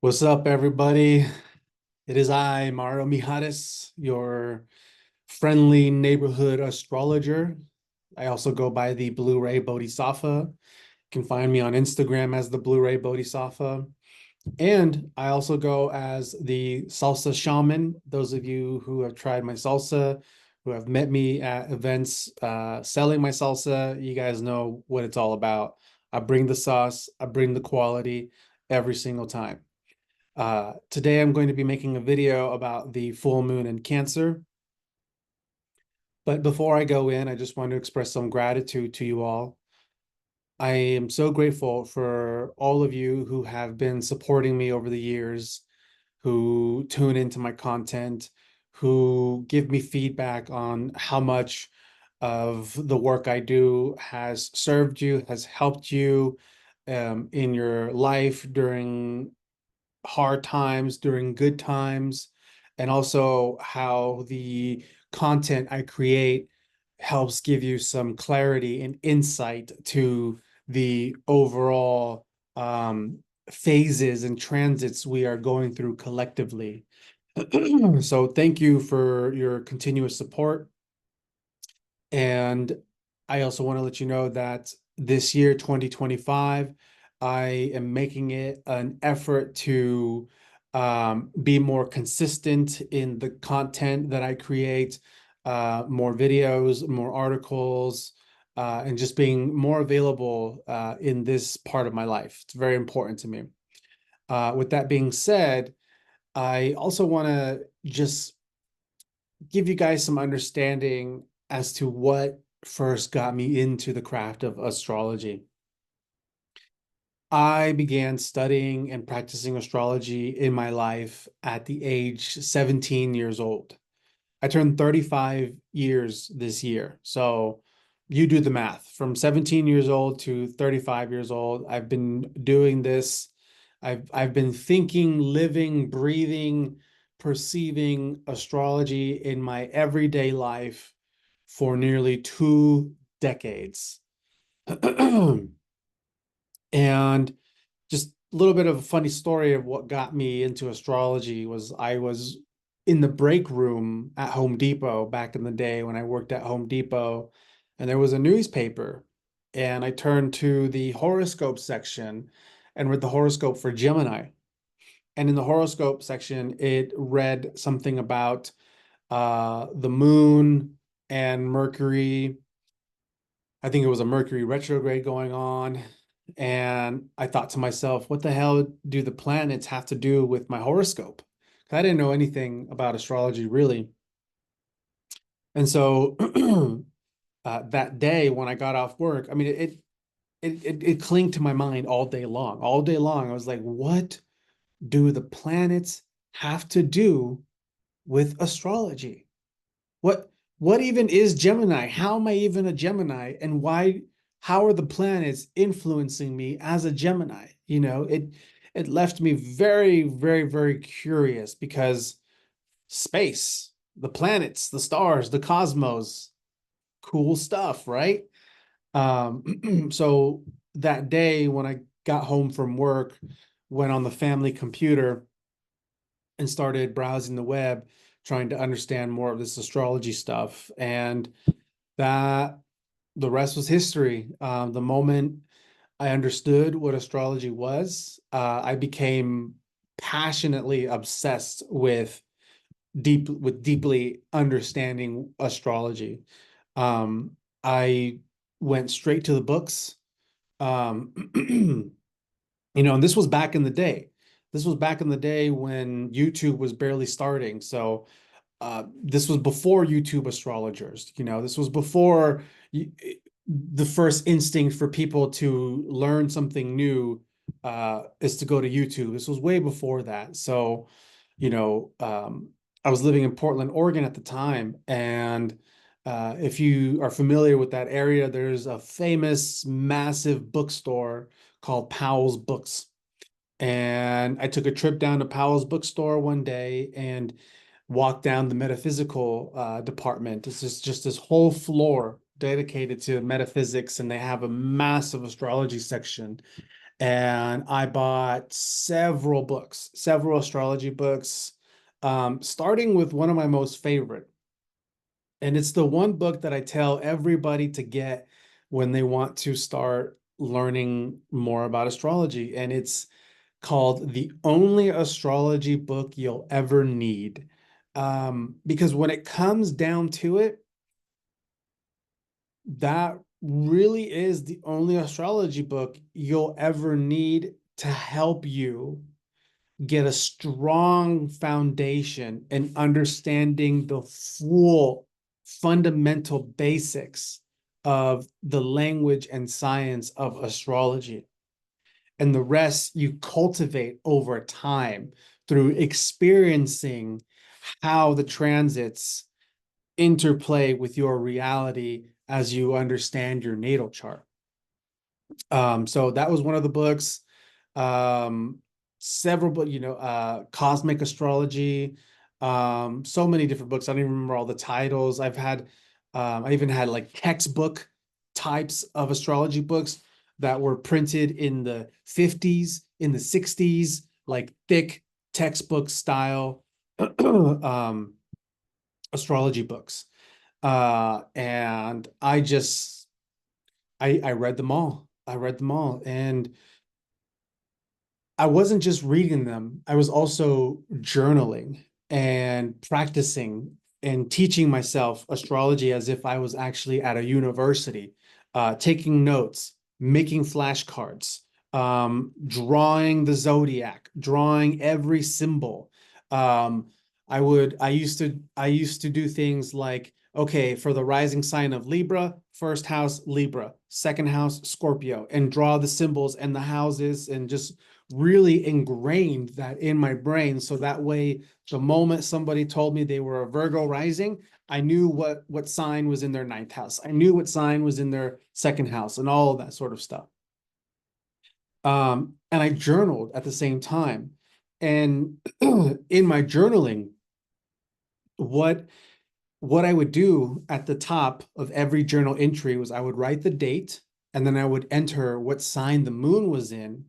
What's up, everybody? It is I, Mario Mijares, your friendly neighborhood astrologer. I also go by the Blu-ray Bodhisattva. You can find me on Instagram as the Blu-ray Bodhisattva. And I also go as the salsa shaman. Those of you who have tried my salsa, who have met me at events selling my salsa, you guys know what it's all about. I bring the sauce, I bring the quality every single time. Today I'm going to be making a video about the full moon in Cancer. But before I go in, I just want to express some gratitude to you all. I am so grateful for all of you who have been supporting me over the years, who tune into my content, who give me feedback on how much of the work I do has served you, has helped you in your life during hard times, during good times, and also how the content I create helps give you some clarity and insight to the overall phases and transits we are going through collectively. So thank you for your continuous support. And I also want to let you know that this year, 2025, I am making it an effort to be more consistent in the content that I create, more videos, more articles, and just being more available in this part of my life. It's very important to me. With that being said, I also want to just give you guys some understanding as to what first got me into the craft of astrology. I began studying and practicing astrology in my life at the age 17 years old. I turned 35 years this year. So you do the math. From 17 years old to 35 years old, I've been doing this. I've been thinking, living, breathing, perceiving astrology in my everyday life for nearly 2 decades. And just a little bit of a funny story of what got me into astrology was I was in the break room at Home Depot back in the day when I worked at Home Depot, and there was a newspaper, and I turned to the horoscope section and read the horoscope for Gemini. And in the horoscope section, it read something about the moon and Mercury. I think it was a Mercury retrograde going on. And I thought to myself, what the hell do the planets have to do with my horoscope? 'Cause I didn't know anything about astrology really. And so that day when I got off work, I mean, it clinged to my mind all day long. All day long, I was like, what do the planets have to do with astrology? What what even is Gemini? How am I even a Gemini? And why, how are the planets influencing me as a Gemini? It left me very, very, very curious because space, the planets, the stars, the cosmos, cool stuff, right? So that day when I got home from work, went on the family computer and started browsing the web, trying to understand more of this astrology stuff. And that the rest was history. The moment I understood what astrology was, I became passionately obsessed with deeply understanding astrology. I went straight to the books. Um, and this was back in the day. This was back in the day when YouTube was barely starting. So this was before YouTube astrologers. This was before the first instinct for people to learn something new is to go to YouTube. This was way before that. So, I was living in Portland, Oregon at the time, and if you are familiar with that area, there's a famous, massive bookstore called Powell's Books. And I took a trip down to Powell's bookstore one day and walked down the metaphysical department. It's just this whole floor dedicated to metaphysics, and they have a massive astrology section. and I bought several astrology books, starting with one of my most favorite. And it's the one book that I tell everybody to get when they want to start learning more about astrology. And it's called The Only Astrology Book You'll Ever Need. Because when it comes down to it, that really is the only astrology book you'll ever need to help you get a strong foundation in understanding the full fundamental basics of the language and science of astrology. And the rest you cultivate over time through experiencing how the transits interplay with your reality as you understand your natal chart. So that was one of the books. Um, several books, Cosmic Astrology, so many different books. I don't even remember all the titles. I even had like textbook types of astrology books that were printed in the 50s, in the 60s, like thick textbook style um, astrology books. And I read them all. I read them all. And I wasn't just reading them, I was also journaling and practicing and teaching myself astrology as if I was actually at a university, taking notes, making flashcards, drawing the zodiac, drawing every symbol. Um, I used to do things like, okay, for the rising sign of Libra, first house Libra, second house Scorpio, and draw the symbols and the houses and just really ingrained that in my brain. So that way, the moment somebody told me they were a Virgo rising, I knew what sign was in their ninth house. I knew what sign was in their second house and all of that sort of stuff. And I journaled at the same time. And in my journaling, what what I would do at the top of every journal entry was I would write the date and then I would enter what sign the moon was in,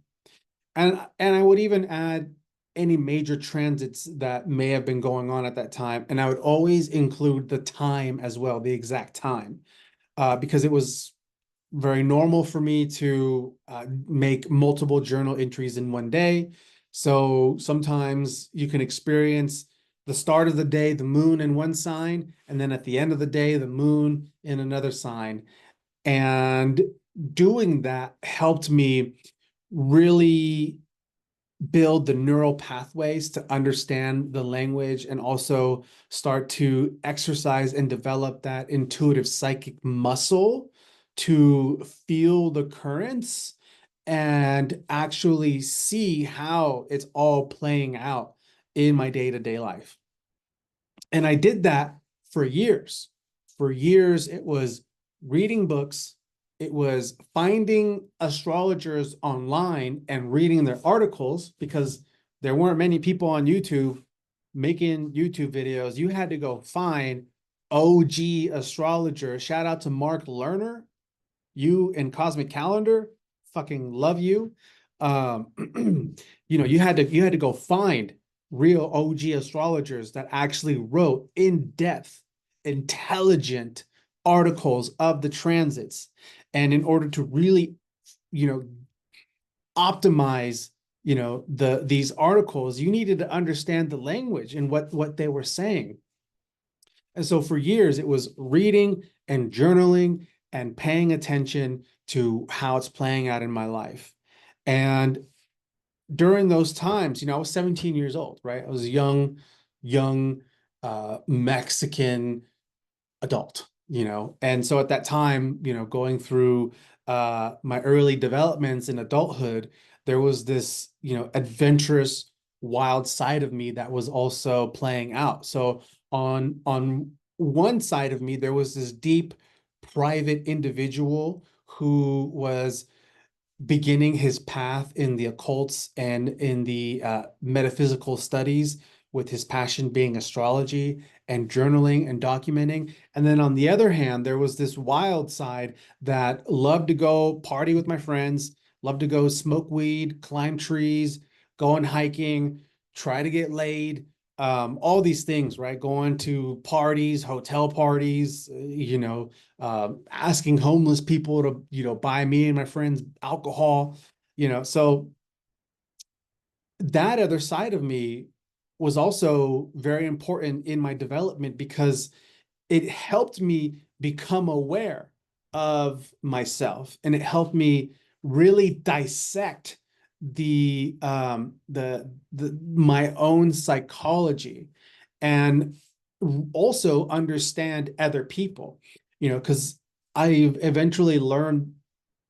and I would even add any major transits that may have been going on at that time. And I would always include the time as well, the exact time, because it was very normal for me to make multiple journal entries in one day. So sometimes you can experience the start of the day, the moon in one sign, and then at the end of the day, the moon in another sign. And doing that helped me really build the neural pathways to understand the language and also start to exercise and develop that intuitive psychic muscle to feel the currents and actually see how it's all playing out in my day-to-day life. And I did that for years. For years, it was reading books, it was finding astrologers online and reading their articles because there weren't many people on YouTube making YouTube videos. You had to go find OG astrologers. Shout out to Mark Lerner, you and Cosmic Calendar, fucking love you. You had to go find real OG astrologers that actually wrote in-depth, intelligent articles of the transits. And in order to really, you know, optimize, these articles, you needed to understand the language and what they were saying. And so for years, it was reading and journaling and paying attention to how it's playing out in my life. And during those times, I was 17 years old, right? I was a young Mexican adult, and so at that time, going through my early developments in adulthood, there was this, adventurous, wild side of me that was also playing out. So on one side of me, there was this deep, private individual who was beginning his path in the occults and in the metaphysical studies, with his passion being astrology and journaling and documenting. And then on the other hand, there was this wild side that loved to go party with my friends, love to go smoke weed, climb trees, go on hiking, try to get laid, all these things, right? Going to parties, hotel parties, asking homeless people to, buy me and my friends alcohol, so that other side of me was also very important in my development because it helped me become aware of myself, and it helped me really dissect the my own psychology, and also understand other people, because I eventually learned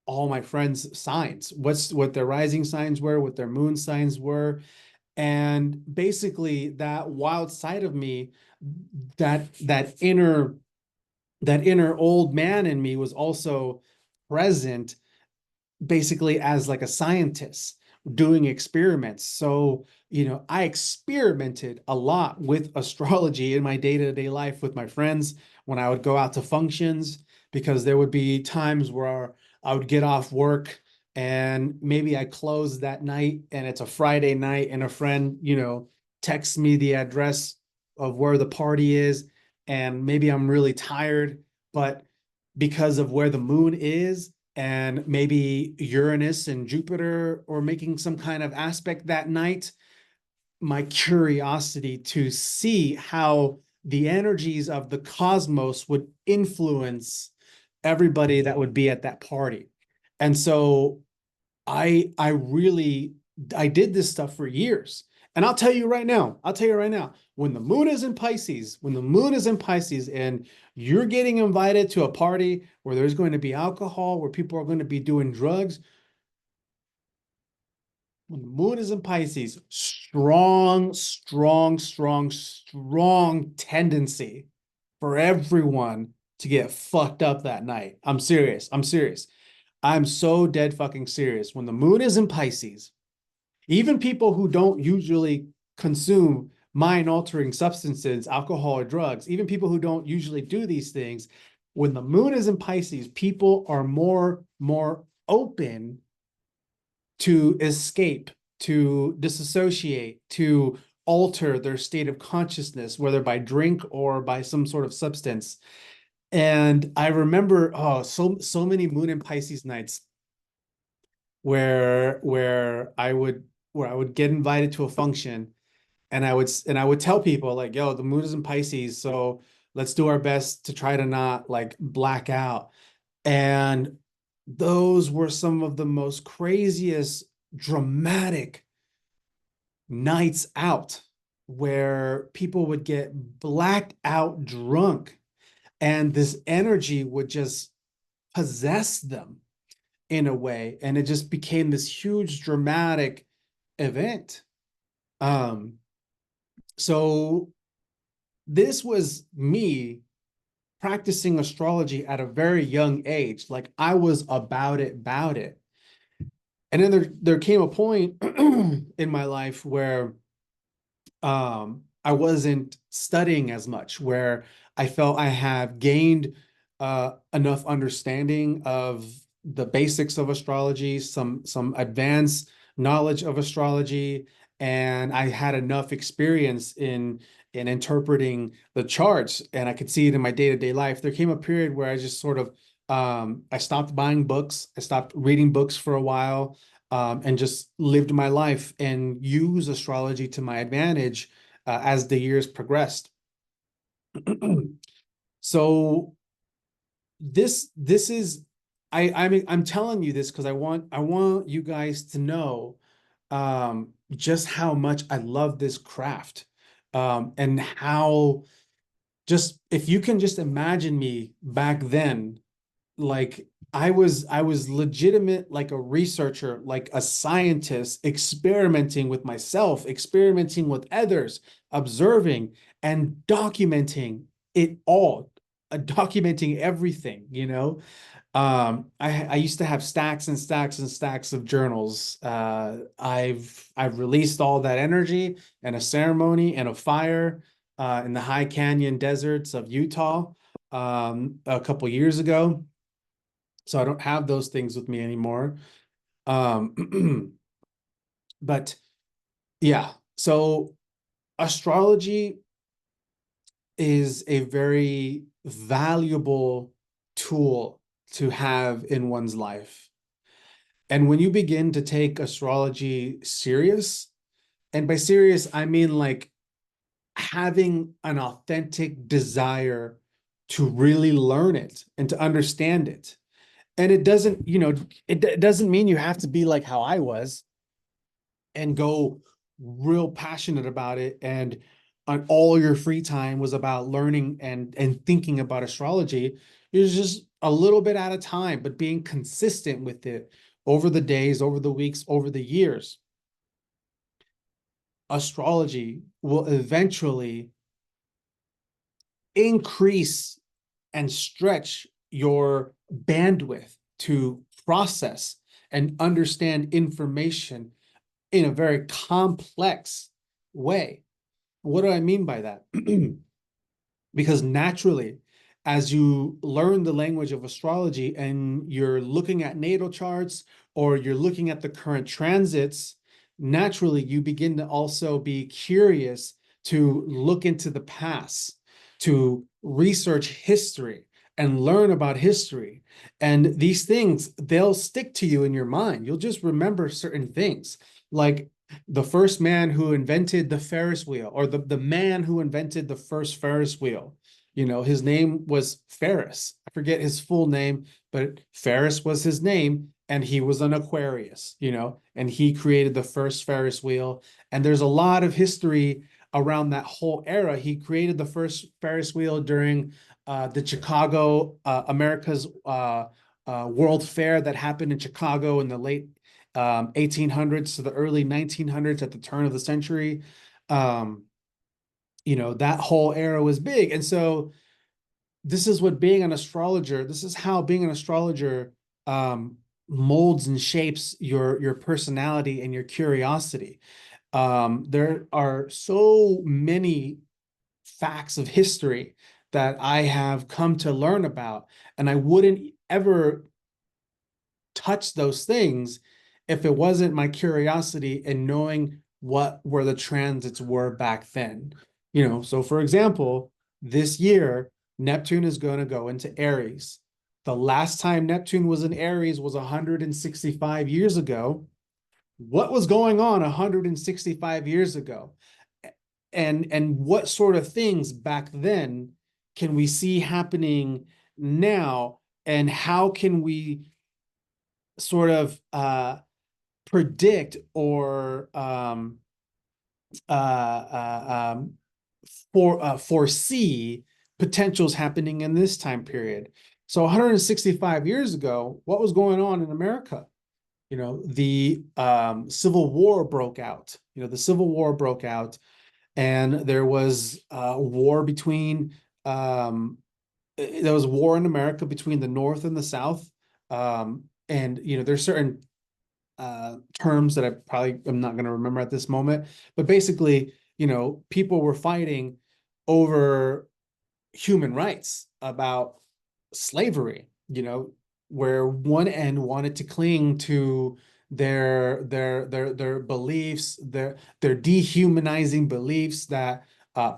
all my friends' signs, what their rising signs were, what their moon signs were, and basically that wild side of me, that inner old man in me was also present, basically as like a scientist doing experiments. So, I experimented a lot with astrology in my day-to-day life with my friends when I would go out to functions, because there would be times where I would get off work and maybe I close that night and it's a Friday night and a friend, texts me the address of where the party is, and maybe I'm really tired, but because of where the moon is, and maybe Uranus and Jupiter or making some kind of aspect that night, my curiosity to see how the energies of the cosmos would influence everybody that would be at that party. And so I really I did this stuff for years. And I'll tell you right now, when the moon is in Pisces, and you're getting invited to a party where there's going to be alcohol, where people are going to be doing drugs, when the moon is in Pisces, strong, strong, strong, strong tendency for everyone to get fucked up that night. I'm serious. I'm serious. I'm so dead fucking serious. When the moon is in Pisces, even people who don't usually consume mind altering substances, alcohol, or drugs, even people who don't usually do these things, when the moon is in Pisces, people are more open to escape, to disassociate, to alter their state of consciousness, whether by drink or by some sort of substance. And I remember, so many moon and Pisces nights where I would get invited to a function, and I would tell people like, yo, the moon is in Pisces, so let's do our best to try to not like black out. And those were some of the most craziest, dramatic nights out, where people would get blacked out drunk, and this energy would just possess them in a way, and it just became this huge dramatic event. Um, so this was me practicing astrology at a very young age. Like I was about it. And then there came a point in my life where I wasn't studying as much, where I felt I have gained enough understanding of the basics of astrology, some advanced knowledge of astrology, and I had enough experience in interpreting the charts, and I could see it in my day-to-day life. There came a period where I just sort of I stopped buying books, I stopped reading books for a while, and just lived my life and used astrology to my advantage as the years progressed. So this is I'm telling you this because I want you guys to know just how much I love this craft, and how, just if you can just imagine me back then, like I was legitimate, like a researcher, like a scientist, experimenting with myself, experimenting with others, observing and documenting it all, documenting everything, I used to have stacks and stacks and stacks of journals. I've released all that energy in a ceremony and a fire in the high canyon deserts of Utah a couple years ago, so I don't have those things with me anymore. But yeah, so astrology is a very valuable tool to have in one's life. And when you begin to take astrology serious, and by serious, I mean like having an authentic desire to really learn it and to understand it. And it doesn't, it doesn't mean you have to be like how I was and go real passionate about it and on all your free time was about learning and thinking about astrology. It was just a little bit at a time, but being consistent with it over the days, over the weeks, over the years. Astrology will eventually increase and stretch your bandwidth to process and understand information in a very complex way. What do I mean by that? Because naturally, as you learn the language of astrology and you're looking at natal charts or you're looking at the current transits, naturally you begin to also be curious to look into the past, to research history and learn about history. And these things, they'll stick to you in your mind. You'll just remember certain things. Like the first man who invented the Ferris wheel, or the man who invented the first Ferris wheel. His name was Ferris. I forget his full name, but Ferris was his name, and he was an Aquarius, and he created the first Ferris wheel. And there's a lot of history around that whole era. He created the first Ferris wheel during the Chicago, America's World Fair that happened in Chicago in the late 1800s to the early 1900s at the turn of the century. Um, that whole era was big. And so this is what being an astrologer, this is how being an astrologer molds and shapes your personality and your curiosity. There are so many facts of history that I have come to learn about, and I wouldn't ever touch those things if it wasn't my curiosity and knowing what where the transits were back then. So for example, this year, Neptune is going to go into Aries. The last time Neptune was in Aries was 165 years ago. What was going on 165 years ago? And what sort of things back then can we see happening now? And how can we sort of predict or foresee potentials happening in this time period? So 165 years ago, what was going on in America? The Civil War broke out. The Civil War broke out, and there was war between there was war in America between the North and the South. And there's certain terms that I probably am not going to remember at this moment, but basically, people were fighting over human rights, about slavery, where one end wanted to cling to their beliefs, their dehumanizing beliefs that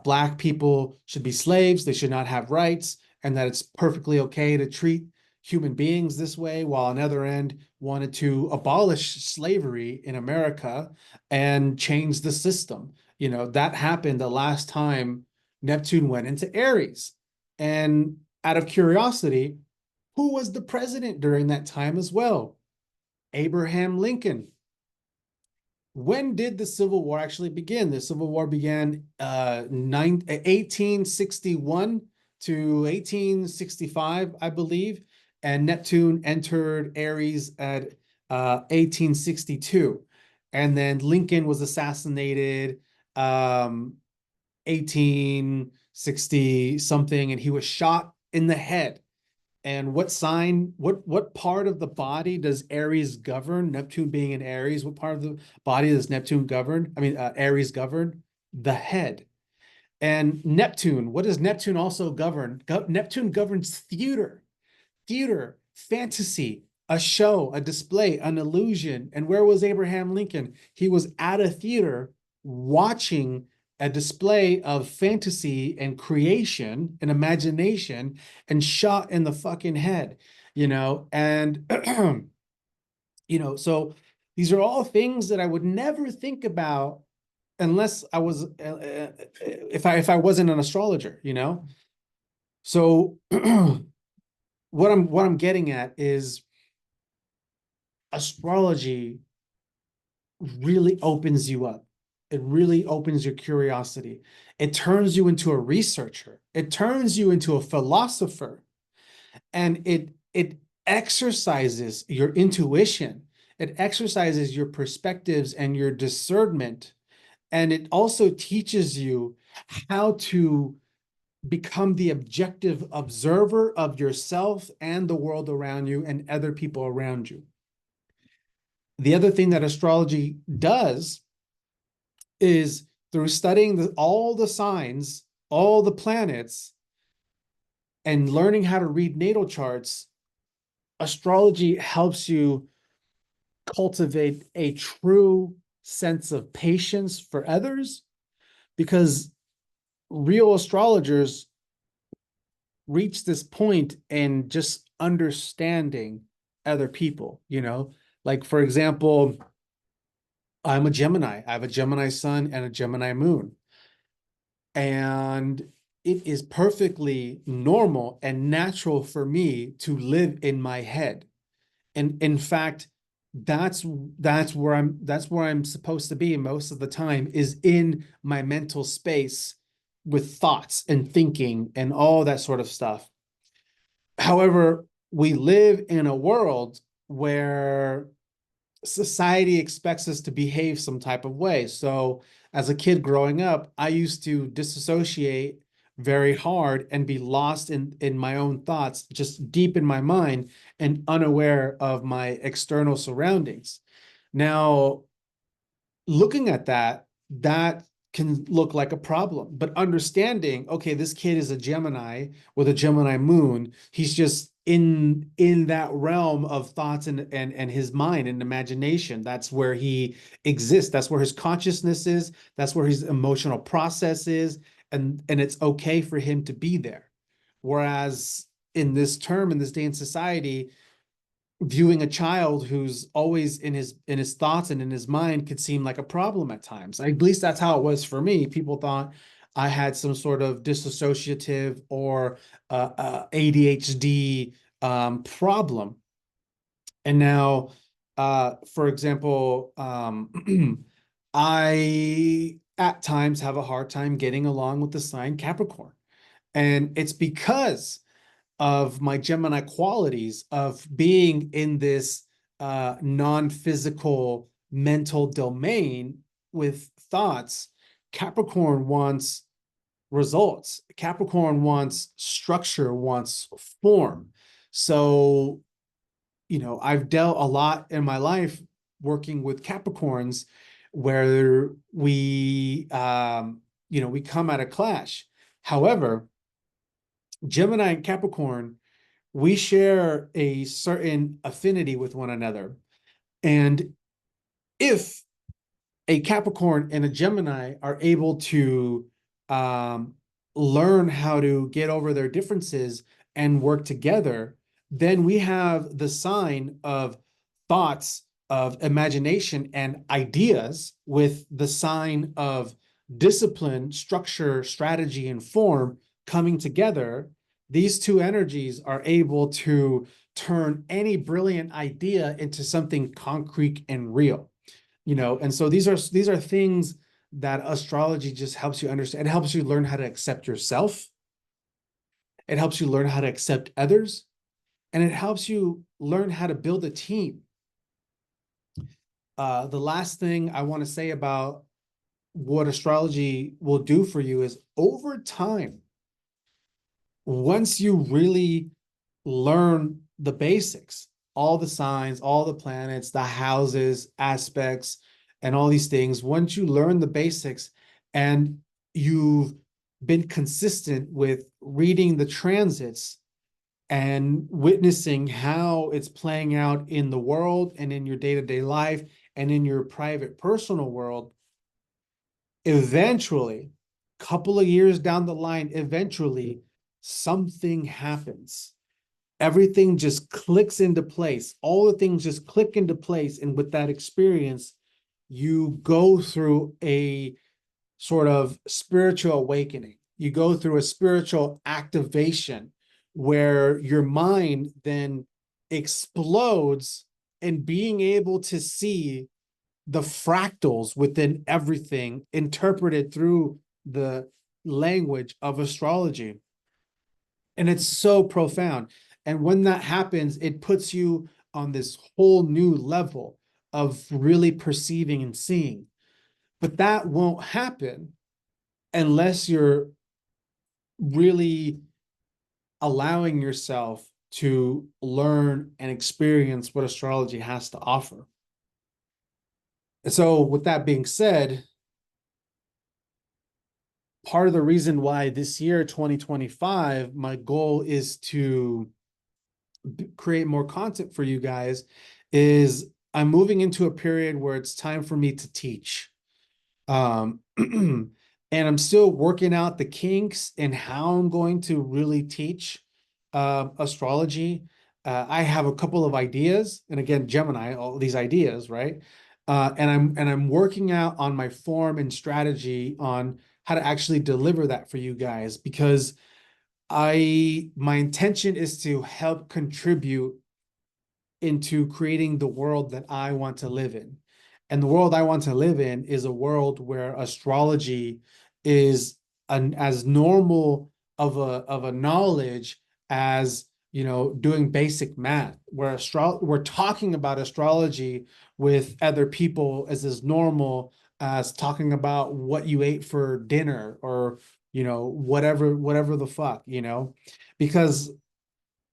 Black people should be slaves, they should not have rights, and that it's perfectly okay to treat human beings this way, while another end wanted to abolish slavery in America and change the system. That happened the last time Neptune went into Aries. And out of curiosity, who was the president during that time as well? Abraham Lincoln. When did the Civil War actually begin? The Civil War began 1861 to 1865, I believe, and Neptune entered Aries at 1862. And then Lincoln was assassinated 1860 something, and he was shot in the head. And what part of the body does Aries govern? Neptune being in Aries, what part of the body does Neptune govern? Aries govern? The head. And Neptune, what does Neptune also govern? Neptune governs theater, fantasy, a show, a display, an illusion. And where was Abraham Lincoln? He was at a theater watching a display of fantasy and creation and imagination and shot in the fucking head, and so these are all things that I would never think about unless I was if I wasn't an astrologer. So what I'm getting at is astrology really opens you up. It really opens your curiosity. It turns you into a researcher. It turns you into a philosopher, and it exercises your intuition. It exercises your perspectives and your discernment, and it also teaches you how to become the objective observer of yourself and the world around you and other people around you. The other thing that astrology does is through studying all the signs, all the planets, and learning how to read natal charts, astrology helps you cultivate a true sense of patience for others, because real astrologers reach this point in just understanding other people. Like, for example, I'm a Gemini. I have a Gemini sun and a Gemini moon. And it is perfectly normal and natural for me to live in my head. And in fact, that's where I'm supposed to be most of the time, is in my mental space with thoughts and thinking and all that sort of stuff. However, we live in a world where society expects us to behave some type of way. So as a kid growing up, I used to disassociate very hard and be lost in my own thoughts, just deep in my mind and unaware of my external surroundings. Now, looking at that can look like a problem, but understanding, okay, this kid is a Gemini with a Gemini moon. He's just in that realm of thoughts and his mind and imagination. That's where he exists. That's where his consciousness is. That's where his emotional process is, and it's okay for him to be there. Whereas in this day in society, viewing a child who's always in his thoughts and in his mind could seem like a problem at times. At least that's how it was for me. People thought I had some sort of dissociative or ADHD problem. And now, for example, I at times have a hard time getting along with the sign Capricorn. And it's because of my Gemini qualities of being in this non-physical mental domain with thoughts. Capricorn wants results. Capricorn wants structure, wants form. So, I've dealt a lot in my life working with Capricorns where we come at a clash. However, Gemini and Capricorn, we share a certain affinity with one another. And if a Capricorn and a Gemini are able to um, learn how to get over their differences and work together, then we have the sign of thoughts, of imagination, and ideas with the sign of discipline, structure, strategy, and form coming together. These two energies are able to turn any brilliant idea into something concrete and real. And so these are things that astrology just helps you understand. It helps you learn how to accept yourself. It helps you learn how to accept others, and it helps you learn how to build a team. The last thing I want to say about what astrology will do for you is, over time, once you really learn the basics, all the signs, all the planets, the houses, aspects, and all these things, once you learn the basics and you've been consistent with reading the transits, and witnessing how it's playing out in the world and in your day-to-day life and in your private personal world, eventually, couple of years down the line, eventually something happens. Everything just clicks into place. All the things just click into place. And with that experience, you go through a sort of spiritual awakening. You go through a spiritual activation where your mind then explodes in being able to see the fractals within everything interpreted through the language of astrology. And it's so profound. And when that happens, it puts you on this whole new level of really perceiving and seeing. But that won't happen unless you're really allowing yourself to learn and experience what astrology has to offer. And so, with that being said, part of the reason why this year, 2025, my goal is to create more content for you guys is I'm moving into a period where it's time for me to teach. And I'm still working out the kinks and how I'm going to really teach astrology. I have a couple of ideas, and again, Gemini, all these ideas, right? And I'm working out on my form and strategy on how to actually deliver that for you guys because my intention is to help contribute into creating the world that I want to live in. And the world I want to live in is a world where astrology is as normal of a knowledge as doing basic math, where we're talking about astrology with other people as normal as talking about what you ate for dinner or whatever the fuck, because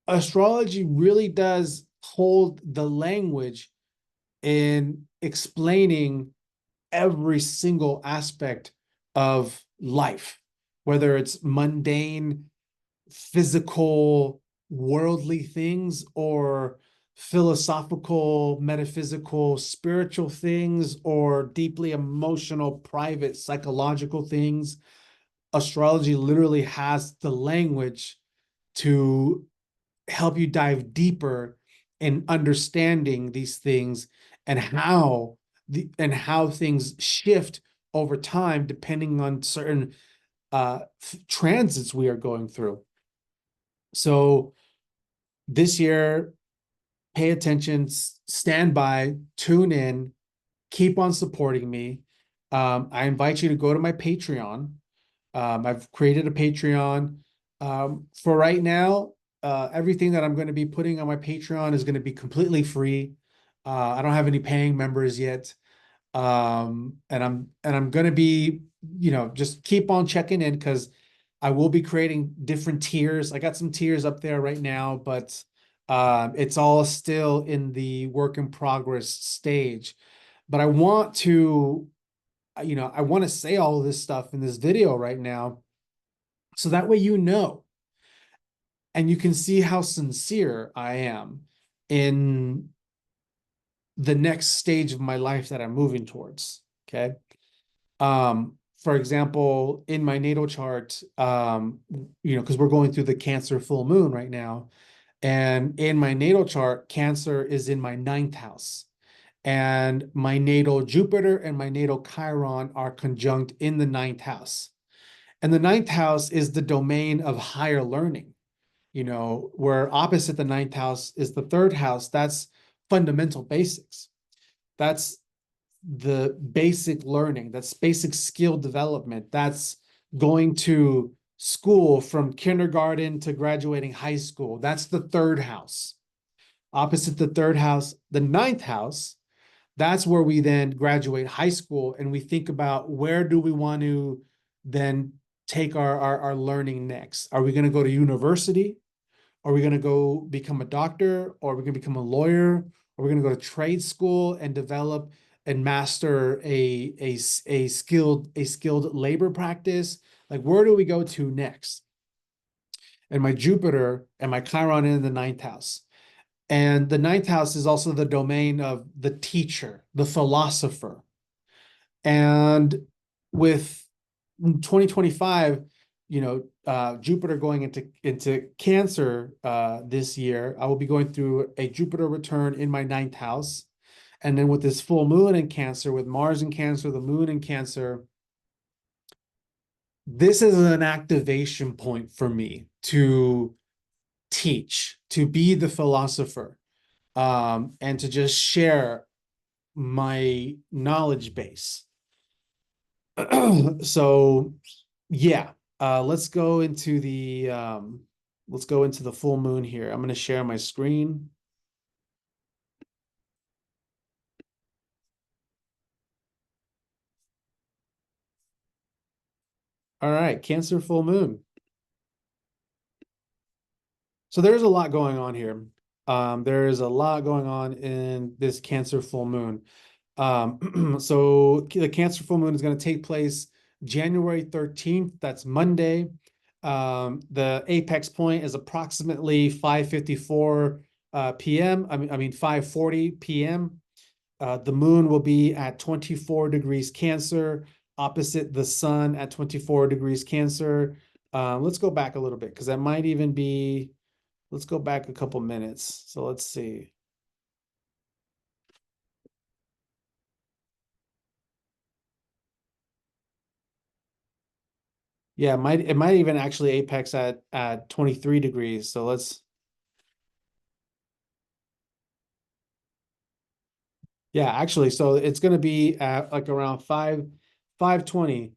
astrology really does hold the language in explaining every single aspect of life, whether it's mundane, physical, worldly things or philosophical, metaphysical, spiritual things, or deeply emotional, private, psychological things. Astrology literally has the language to help you dive deeper in understanding these things and how things shift over time depending on certain transits we are going through. So this year, pay attention, stand by, tune in, keep on supporting me. I invite you to go to my Patreon. I've created a Patreon. For right now, everything that I'm going to be putting on my Patreon is going to be completely free. I don't have any paying members yet. And I'm going to be, just keep on checking in because I will be creating different tiers. I got some tiers up there right now, but it's all still in the work in progress stage. But I want to say all of this stuff in this video right now so that way and you can see how sincere I am in the next stage of my life that I'm moving towards. Okay. For example, in my natal chart, because we're going through the Cancer full moon right now. And in my natal chart, Cancer is in my ninth house. And my natal Jupiter and my natal Chiron are conjunct in the ninth house. And the ninth house is the domain of higher learning, where opposite the ninth house is the third house. That's fundamental basics. That's the basic learning. That's basic skill development. That's going to school from kindergarten to graduating high school. That's the third house. Opposite the third house, the ninth house, that's where we then graduate high school and we think about where do we want to then take our learning next. Are we going to go to university? Are we going to go become a doctor? Or are we going to become a lawyer? Are we going to go to trade school and develop and master a skilled labor practice? Like, where do we go to next? and my Jupiter and my Chiron in the ninth house. And the ninth house is also the domain of the teacher, the philosopher. And with 2025, Jupiter going into Cancer this year, I will be going through a Jupiter return in my ninth house. And then with this full moon in Cancer, with Mars in Cancer, the moon in Cancer, this is an activation point for me to teach, to be the philosopher, and to just share my knowledge base. So yeah, let's go into the full moon here. I'm going to share my screen. All right, Cancer full moon. So there's a lot going on here. There is a lot going on in this Cancer full moon. So the Cancer full moon is going to take place January 13th. That's Monday. The apex point is approximately 5:54 p.m. I mean 5:40 p.m. The moon will be at 24 degrees Cancer, opposite the sun at 24 degrees Cancer. Let's go back a little bit because that might even be, let's go back a couple minutes. So let's see. Yeah, it might even actually apex at 23 degrees. So let's, yeah, actually, so it's going to be at like around 5:20, 5:20,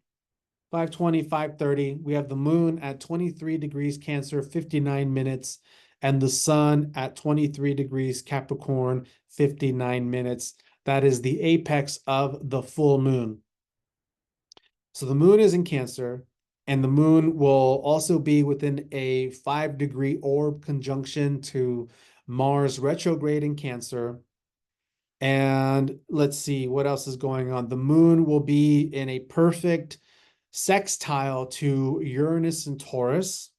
5:30. We have the moon at 23 degrees Cancer, 59 minutes, and the sun at 23 degrees Capricorn, 59 minutes. That is the apex of the full moon. So the moon is in Cancer, and the moon will also be within a 5-degree orb conjunction to Mars retrograde in Cancer. And let's see what else is going on. The moon will be in a perfect sextile to Uranus and Taurus.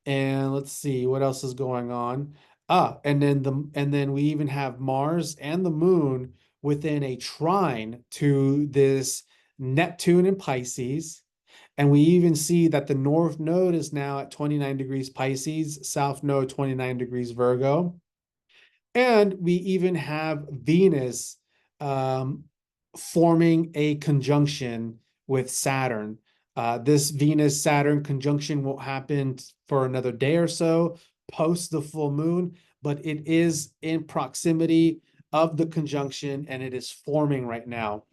And let's see what else is going on. And then we even have Mars and the moon within a trine to this Neptune and Pisces. And we even see that the north node is now at 29 degrees Pisces, south node 29 degrees Virgo. And we even have Venus um, forming a conjunction with Saturn. This Venus Saturn conjunction won't happen for another day or so post the full moon, but it is in proximity of the conjunction and it is forming right now.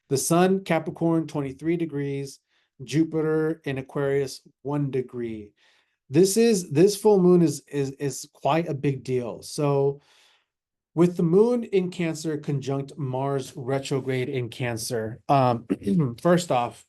The Sun, Capricorn, 23 degrees, Jupiter in Aquarius, 1 degree. This full moon is quite a big deal. So with the moon in Cancer conjunct Mars retrograde in Cancer, first off,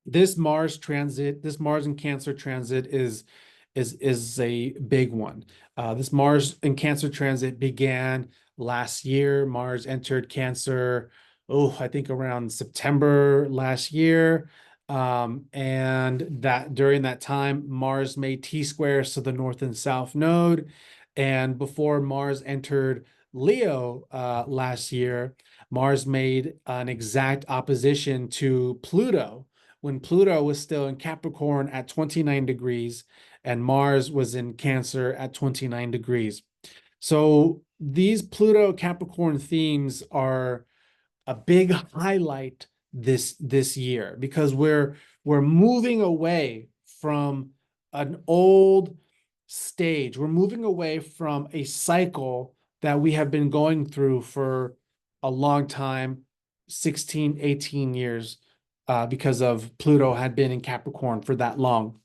this Mars in Cancer transit is a big one. This Mars in Cancer transit began last year. Mars entered Cancer, I think around September last year. And that during that time, Mars made T-squares to the north and south node. And before Mars entered Leo last year, Mars made an exact opposition to Pluto when Pluto was still in Capricorn at 29 degrees and Mars was in Cancer at 29 degrees. So these Pluto Capricorn themes are a big highlight this year because we're moving away from an old stage. We're moving away from a cycle that we have been going through for a long time, 16, 18 years, because of Pluto had been in Capricorn for that long.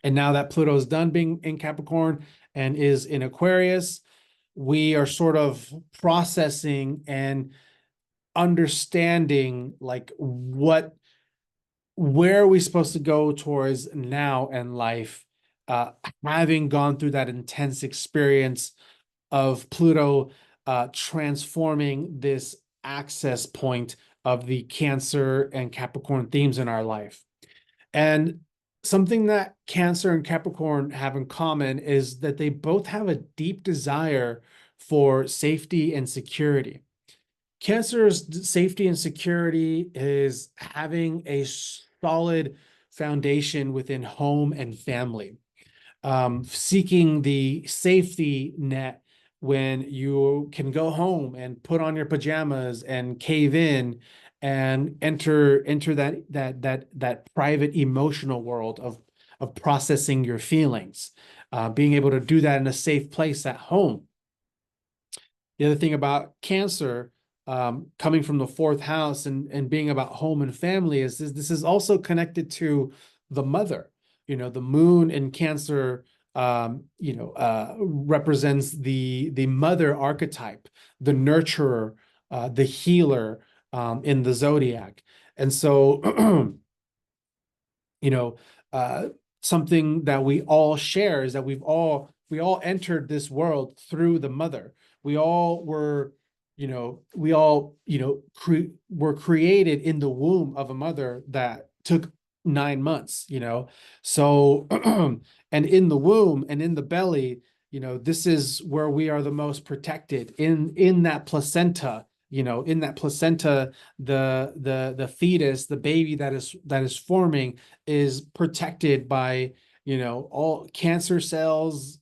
And now that Pluto is done being in Capricorn and is in Aquarius, we are sort of processing and understanding like where are we supposed to go towards now in life, having gone through that intense experience of Pluto transforming this access point of the Cancer and Capricorn themes in our life. And something that Cancer and Capricorn have in common is that they both have a deep desire for safety and security. Cancer's safety and security is having a solid foundation within home and family, seeking the safety net when you can go home and put on your pajamas and cave in and enter that private emotional world of processing your feelings, being able to do that in a safe place at home. The other thing about Cancer, coming from the fourth house and being about home and family, is this is also connected to the mother. The moon in Cancer, represents the mother archetype, the nurturer, the healer, in the zodiac. And so, you know, uh, something that we all share is that we all entered this world through the mother. We all were, were created in the womb of a mother that took 9 months. So, and in the womb and in the belly, this is where we are the most protected in that placenta. In that placenta, the fetus, the baby that is forming, is protected by all cancer cells,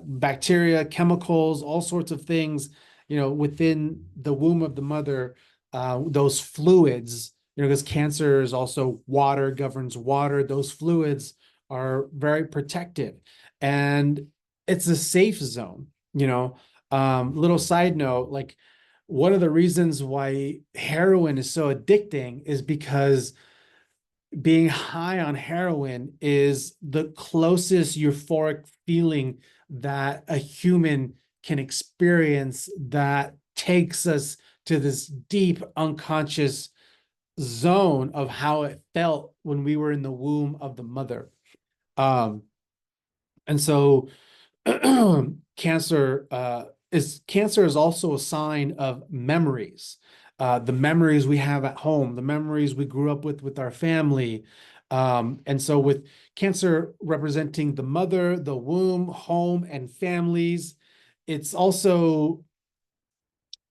bacteria, chemicals, all sorts of things within the womb of the mother. Those fluids, because cancer is also water, governs water. Those fluids are very protective, and it's a safe zone. Little side note, like, one of the reasons why heroin is so addicting is because being high on heroin is the closest euphoric feeling that a human can experience, that takes us to this deep unconscious zone of how it felt when we were in the womb of the mother. Um, and so cancer is also a sign of memories. The memories we have at home, the memories we grew up with our family. And so with Cancer representing the mother, the womb, home, and families, it's also,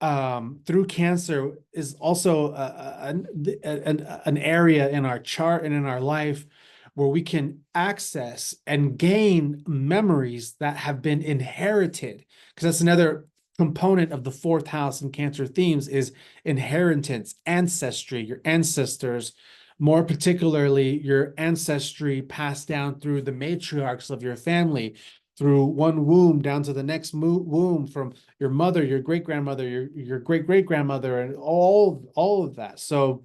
through Cancer, is also an area in our chart and in our life where we can access and gain memories that have been inherited, because that's another component of the fourth house in Cancer themes, is inheritance, ancestry, your ancestors, more particularly your ancestry passed down through the matriarchs of your family, through one womb down to the next womb, from your mother, your great grandmother, your great great grandmother, and all of that. So,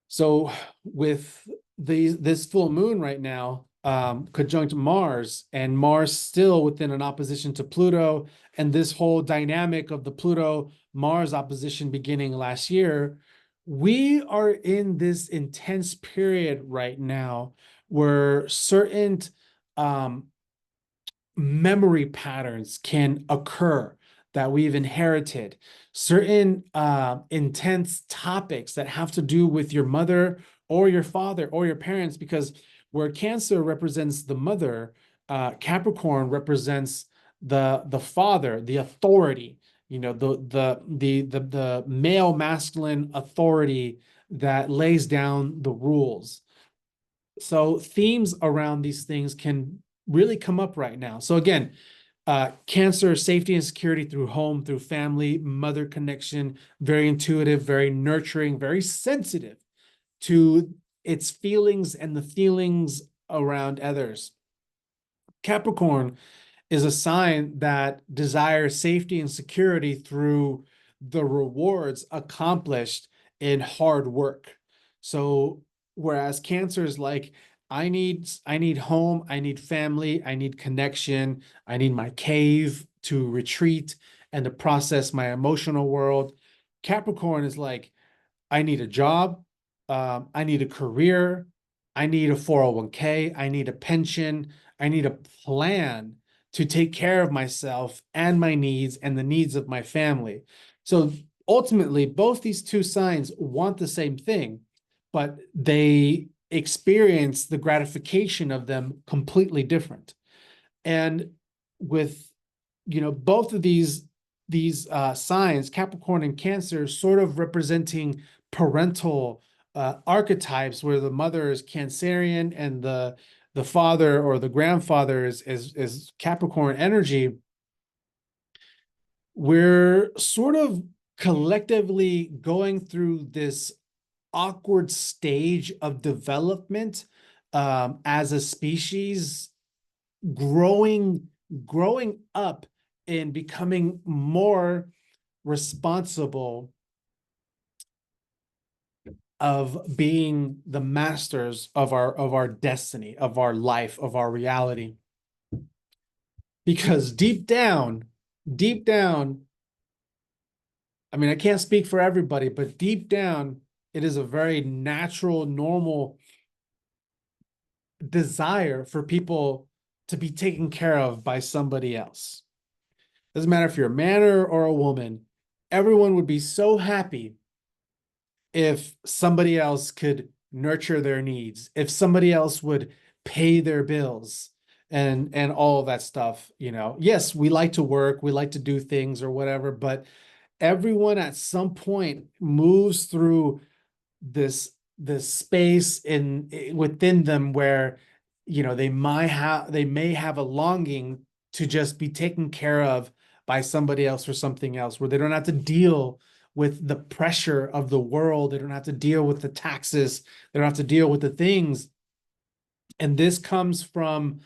so with this full moon right now, conjunct Mars, and Mars still within an opposition to Pluto, and this whole dynamic of the Pluto Mars opposition beginning last year, we are in this intense period right now where certain, um, memory patterns can occur that we've inherited, certain intense topics that have to do with your mother or your father or your parents, because where Cancer represents the mother, Capricorn represents the father, the authority, the male masculine authority that lays down the rules. So themes around these things can really come up right now. So again, Cancer, safety and security through home, through family, mother connection, very intuitive, very nurturing, very sensitive to its feelings and the feelings around others. Capricorn is a sign that desires safety and security through the rewards accomplished in hard work. So whereas Cancer is like, I need home, I need family, I need connection, I need my cave to retreat and to process my emotional world. Capricorn is like, I need a job. I need a career. I need a 401k. I need a pension. I need a plan to take care of myself and my needs and the needs of my family. So ultimately, both these two signs want the same thing, but they experience the gratification of them completely different. And with, both of these signs, Capricorn and Cancer, sort of representing parental archetypes, where the mother is Cancerian and the father or the grandfather is Capricorn energy. We're sort of collectively going through this awkward stage of development, as a species, growing growing up and becoming more responsible of being the masters of our destiny, of our life, of our reality. Because deep down, I mean, I can't speak for everybody, but deep down, it is a very natural, normal desire for people to be taken care of by somebody else. Doesn't matter if you're a man or a woman, everyone would be so happy if somebody else could nurture their needs, if somebody else would pay their bills and all of that stuff. Yes, we like to work, we like to do things or whatever, but everyone at some point moves through this space within them where they may have a longing to just be taken care of by somebody else or something else, where they don't have to deal with the pressure of the world, they don't have to deal with the taxes, they don't have to deal with the things. And this comes from,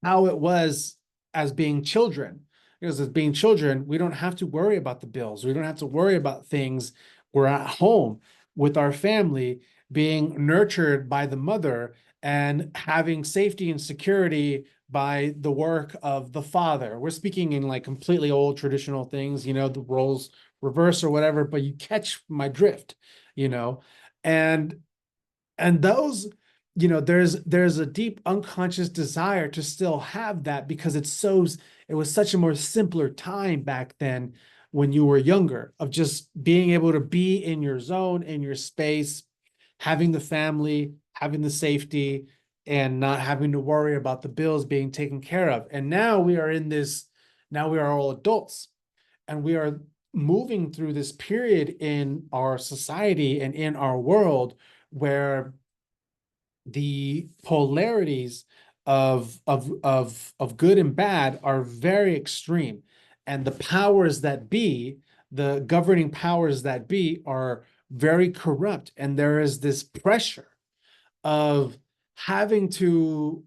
how it was as being children. Because as being children, we don't have to worry about the bills. We don't have to worry about things. We're at home with our family, being nurtured by the mother and having safety and security by the work of the father. We're speaking in like completely old traditional things, the roles reverse or whatever, but you catch my drift, you know, and those, there's a deep unconscious desire to still have that, because it was such a more simpler time back then when you were younger, of just being able to be in your zone, in your space, having the family, having the safety, and not having to worry about the bills being taken care of. And now we are all adults, and we are moving through this period in our society and in our world where the polarities of good and bad are very extreme, and the powers that be, the governing powers that be, are very corrupt, and there is this pressure of having to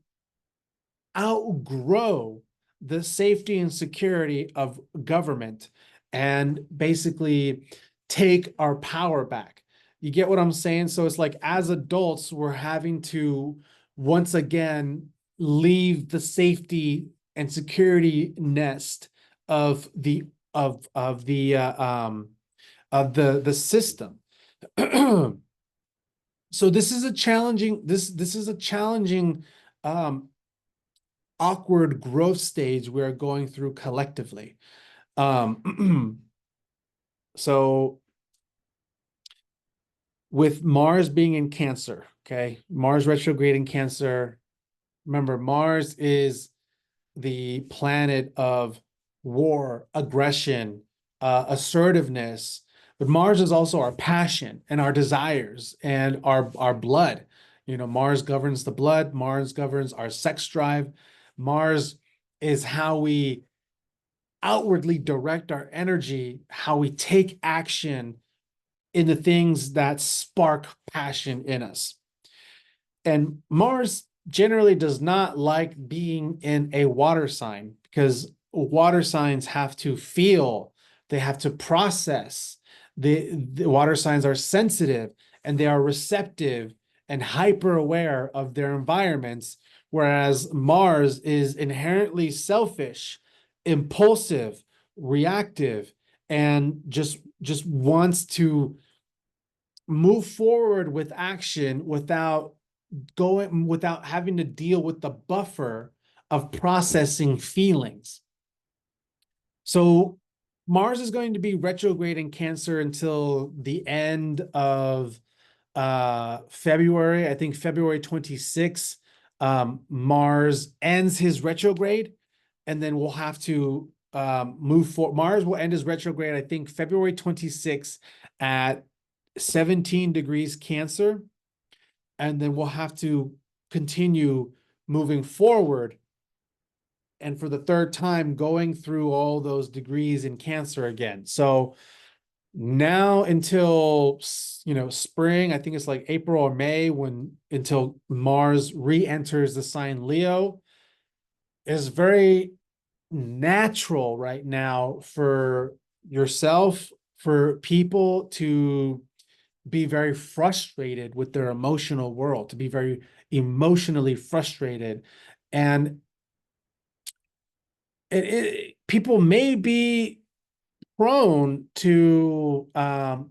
outgrow the safety and security of government and basically take our power back. You get what I'm saying? So it's like, as adults, we're having to once again leave the safety and security nest of the the system. So this is a challenging awkward growth stage we're going through collectively. So with Mars being in Cancer, okay, Mars retrograde in Cancer. Remember, Mars is the planet of war, aggression, assertiveness, but Mars is also our passion and our desires and our blood. Mars governs the blood. Mars governs our sex drive. Mars is how we outwardly direct our energy, how we take action in the things that spark passion in us. And Mars generally does not like being in a water sign, because water signs have to feel, they have to process. The water signs are sensitive and they are receptive and hyper aware of their environments, whereas Mars is inherently selfish, impulsive, reactive, and just wants to move forward with action without having to deal with the buffer of processing feelings. So Mars is going to be retrograde in Cancer until the end of February, I think February 26th, Mars ends his retrograde, and then we'll have to move forward. Mars will end his retrograde, I think, February 26th at 17 degrees Cancer, and then we'll have to continue moving forward. And for the third time, going through all those degrees in Cancer again. So now until spring, I think it's like April or May, when until Mars re-enters the sign Leo, is very natural right now for yourself, for people to be very frustrated with their emotional world, to be very emotionally frustrated. And people may be prone to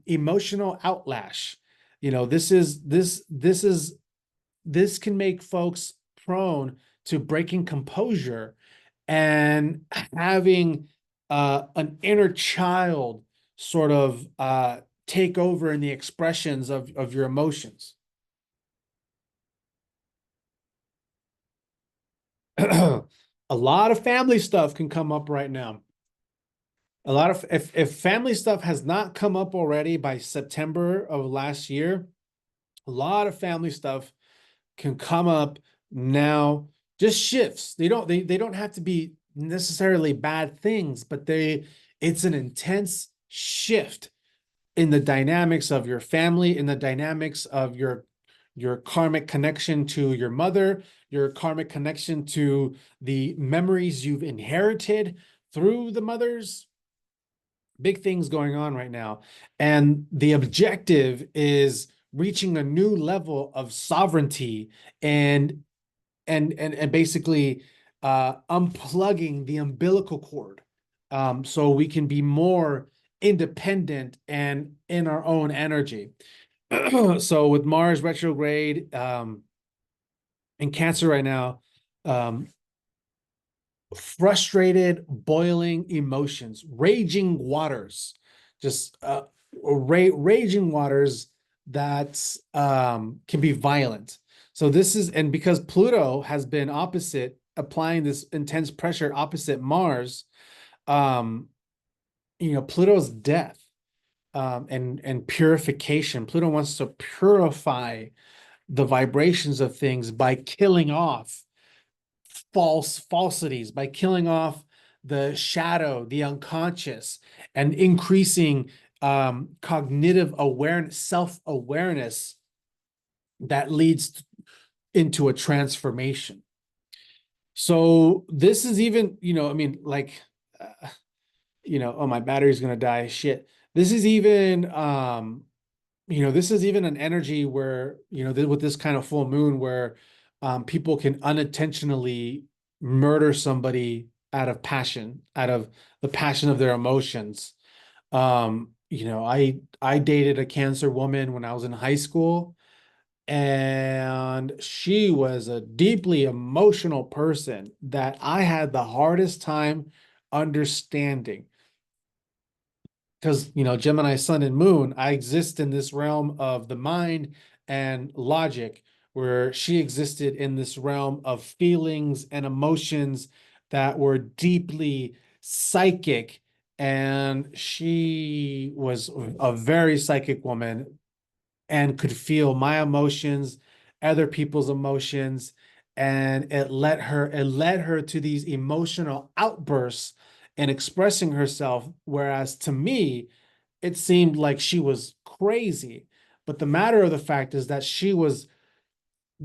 emotional outlash. This can make folks prone to breaking composure and having an inner child sort of take over in the expressions of your emotions. A lot of family stuff can come up right now. A lot of if family stuff has not come up already by September of last year, a lot of family stuff can come up now. Just shifts. They don't have to be necessarily bad things, but it's an intense shift in the dynamics of your family, in the dynamics of your karmic connection to your mother, your karmic connection to the memories you've inherited through the mothers. Big things going on right now. And the objective is reaching a new level of sovereignty and basically unplugging the umbilical cord, so we can be more independent and in our own energy. So with Mars retrograde in Cancer right now, frustrated, boiling emotions, raging waters, just raging waters that can be violent. So this is, and because Pluto has been opposite, applying this intense pressure opposite Mars, um, Pluto's death, and purification. Pluto wants to purify the vibrations of things by killing off falsities, by killing off the shadow, the unconscious, and increasing cognitive awareness, self-awareness that leads into a transformation. So this is even, I mean, like, oh, my battery's gonna die. Shit. This is even, this is even an energy where, with this kind of full moon where people can unintentionally murder somebody out of passion, out of the passion of their emotions. I dated a Cancer woman when I was in high school, and she was a deeply emotional person that I had the hardest time understanding. Because, Gemini sun and moon, I exist in this realm of the mind and logic, where she existed in this realm of feelings and emotions that were deeply psychic. And she was a very psychic woman and could feel my emotions, other people's emotions, and it led her to these emotional outbursts and expressing herself. Whereas to me, it seemed like she was crazy. But the matter of the fact is that she was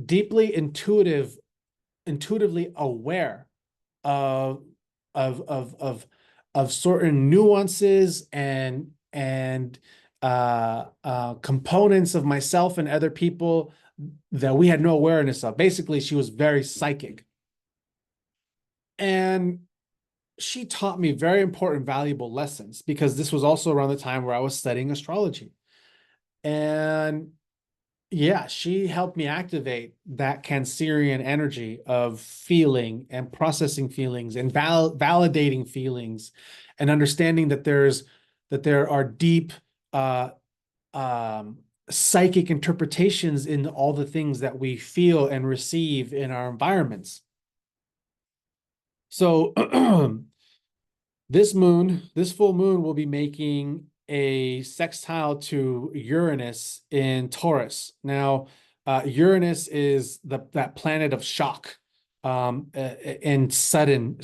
deeply intuitively aware of of of of of certain nuances and components of myself and other people that we had no awareness of. Basically, she was very psychic. And she taught me very important, valuable lessons, because this was also around the time where I was studying astrology. And yeah, she helped me activate that Cancerian energy of feeling and processing feelings and validating feelings, and understanding that there are deep uh, um, psychic interpretations in all the things that we feel and receive in our environments. So this full moon will be making a sextile to Uranus in Taurus. Now, Uranus is that planet of shock, and sudden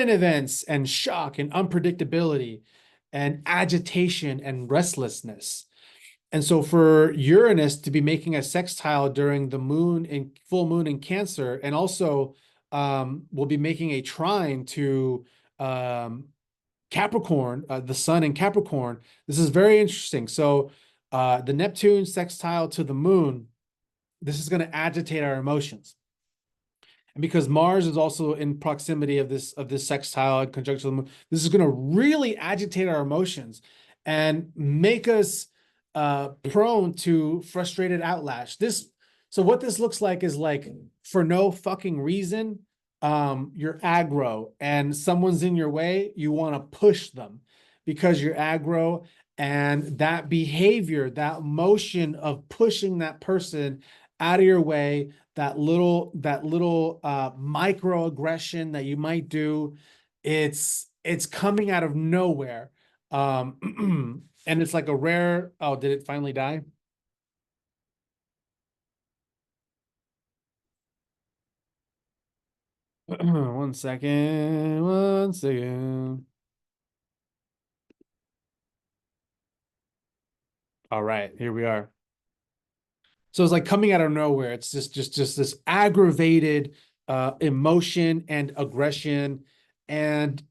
events and shock and unpredictability and agitation and restlessness. And so for Uranus to be making a sextile during the moon in full moon in Cancer, and also will be making a trine to um, Capricorn, the sun in Capricorn. This is very interesting. So the Neptune sextile to the moon, this is going to agitate our emotions. And because Mars is also in proximity of this sextile in conjunction with the moon, this is going to really agitate our emotions and make us prone to frustrated outlash. So what this looks like is like, for no fucking reason, you're aggro and someone's in your way, you want to push them because you're aggro, and that behavior, that motion of pushing that person out of your way, that little microaggression that you might do, it's coming out of nowhere. And it's like a rare, oh, did it finally die? One second, one second. All right, here we are. So it's like coming out of nowhere. It's just this aggravated emotion and aggression, and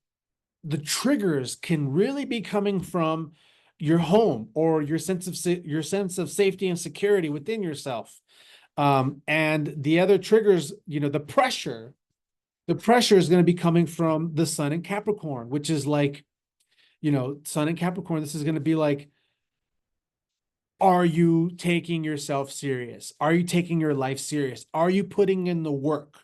the triggers can really be coming from your home or your sense of safety and security within yourself. And the other triggers, the pressure is going to be coming from the sun in Capricorn, which is like, sun in Capricorn. This is going to be like, are you taking yourself serious? Are you taking your life serious? Are you putting in the work?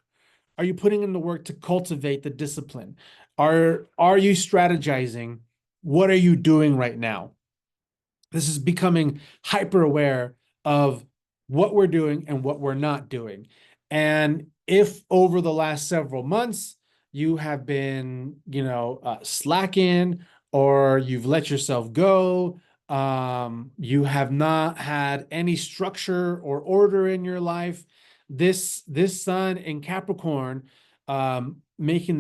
Are you putting in the work to cultivate the discipline? Are you strategizing? What are you doing right now? This is becoming hyper aware of what we're doing and what we're not doing. And if over the last several months you have been, slacking, or you've let yourself go, you have not had any structure or order in your life, this sun in Capricorn, making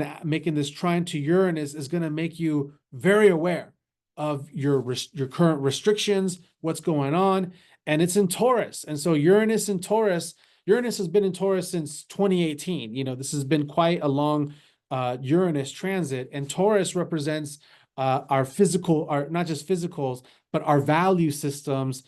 this trine to Uranus, is going to make you very aware of your current restrictions, what's going on, and it's in Taurus. And so Uranus in Taurus, Uranus has been in Taurus since 2018. This has been quite a long Uranus transit, and Taurus represents our physical, our not just physicals, but our value systems.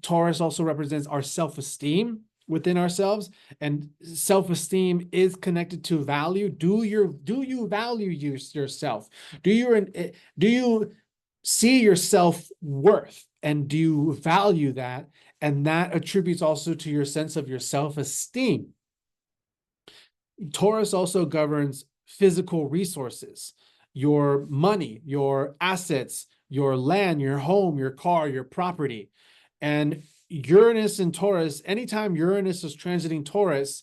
Taurus also represents our self-esteem within ourselves, and self-esteem is connected to value. Do you value yourself? Do you see your self-worth, and do you value that? And that attributes also to your sense of your self-esteem. Taurus also governs physical resources, your money, your assets, your land, your home, your car, your property. And Uranus in Taurus, anytime Uranus is transiting Taurus,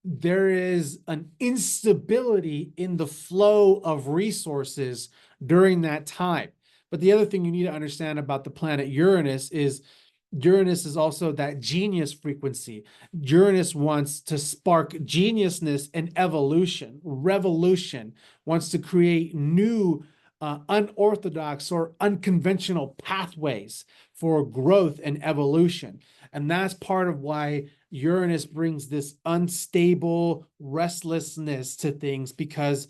there is an instability in the flow of resources during that time. But the other thing you need to understand about the planet Uranus is also that genius frequency. Uranus wants to spark geniusness and evolution, revolution, wants to create new, unorthodox or unconventional pathways for growth and evolution. And that's part of why Uranus brings this unstable restlessness to things, because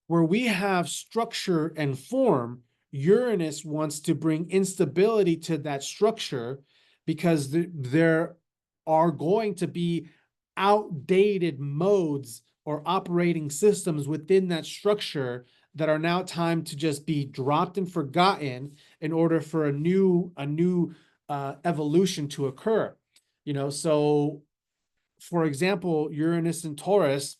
where we have structure and form, Uranus wants to bring instability to that structure, because there are going to be outdated modes or operating systems within that structure that are now time to just be dropped and forgotten in order for a new evolution to occur. So for example, Uranus and Taurus,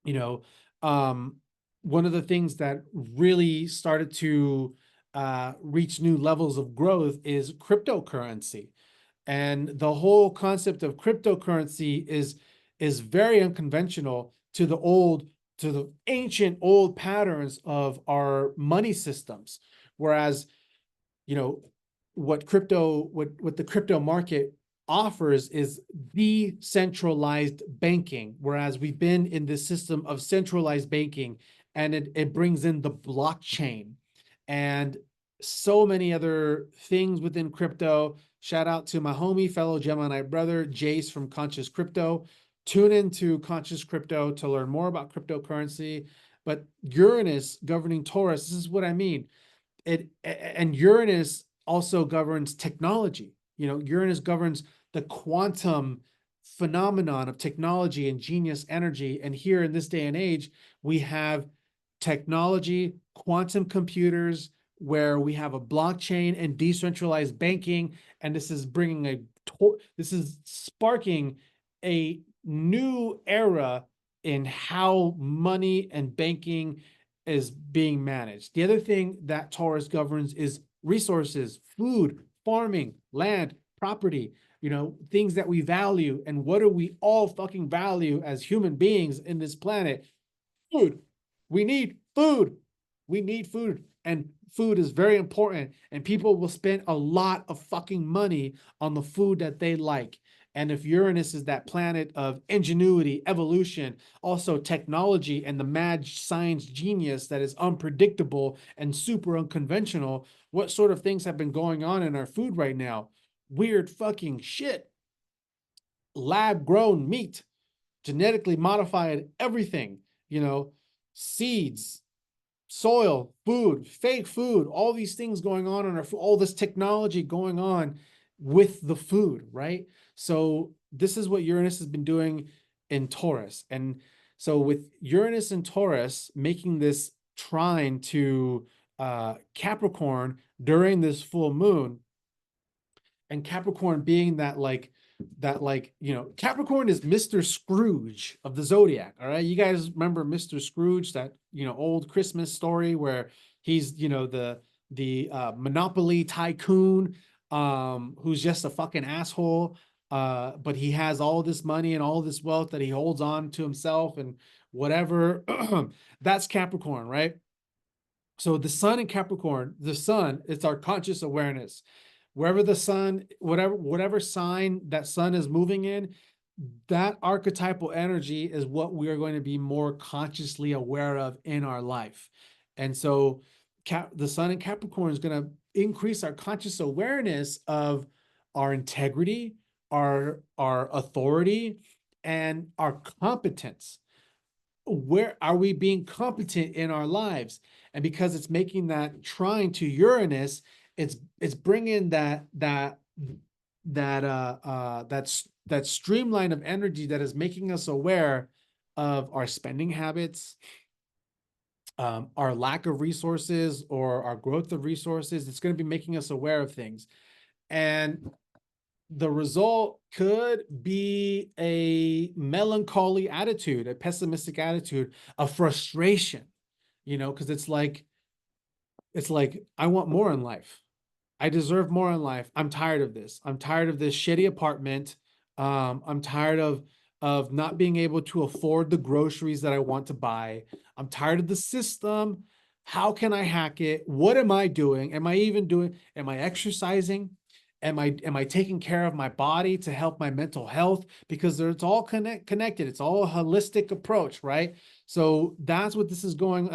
you know, um, one of the things that really started to reach new levels of growth is cryptocurrency. And the whole concept of cryptocurrency is very unconventional to the ancient old patterns of our money systems. Whereas, you know, what the crypto market offers is decentralized banking, whereas we've been in this system of centralized banking, and it brings in the blockchain and so many other things within crypto. Shout out to my homie, fellow Gemini brother, Jace from Conscious Crypto. Tune into Conscious Crypto to learn more about cryptocurrency. But Uranus governing Taurus, this is what I mean. And Uranus also governs technology. You know, Uranus governs the quantum phenomenon of technology and genius energy. And here in this day and age, we have technology, quantum computers, where we have a blockchain and decentralized banking. And this is this is sparking a new era in how money and banking is being managed. The other thing that Taurus governs is resources, food, farming, land, property, you know, things that we value. And what do we all fucking value as human beings in this planet? Food. We need food. We need food. And food is very important. And people will spend a lot of fucking money on the food that they like. And if Uranus is that planet of ingenuity, evolution, also technology, and the mad science genius that is unpredictable and super unconventional, what sort of things have been going on in our food right now? Weird fucking shit. Lab grown meat, genetically modified everything, you know, seeds, soil, food, fake food, all these things going on in our food, all this technology going on with the food, right? So this is what Uranus has been doing in Taurus. And so with Uranus and Taurus making this trine to Capricorn during this full moon, and Capricorn being that, you know, Capricorn is Mr. Scrooge of the zodiac. All right, you guys remember Mr. Scrooge, that, you know, old Christmas story where he's, you know, the Monopoly tycoon, who's just a fucking asshole, but he has all this money and all this wealth that he holds on to himself and whatever. That's Capricorn, right? So the sun in Capricorn, the sun, it's our conscious awareness. Wherever the sun, whatever sign that sun is moving in, that archetypal energy is what we are going to be more consciously aware of in our life. And so the sun in Capricorn is going to increase our conscious awareness of our integrity, our authority, and our competence. Where are we being competent in our lives? And because it's making that trine to Uranus, it's bringing that streamline of energy that is making us aware of our spending habits, our lack of resources or our growth of resources. It's going to be making us aware of things, and the result could be a melancholy attitude, a pessimistic attitude, a frustration, you know, because it's like I want more in life. I deserve more in life. I'm tired of this. I'm tired of this shitty apartment. I'm tired of not being able to afford the groceries that I want to buy. I'm tired of the system. How can I hack it? What am I doing? Am I exercising? Am I taking care of my body to help my mental health? Because it's all connected. It's all a holistic approach, right? So that's what's going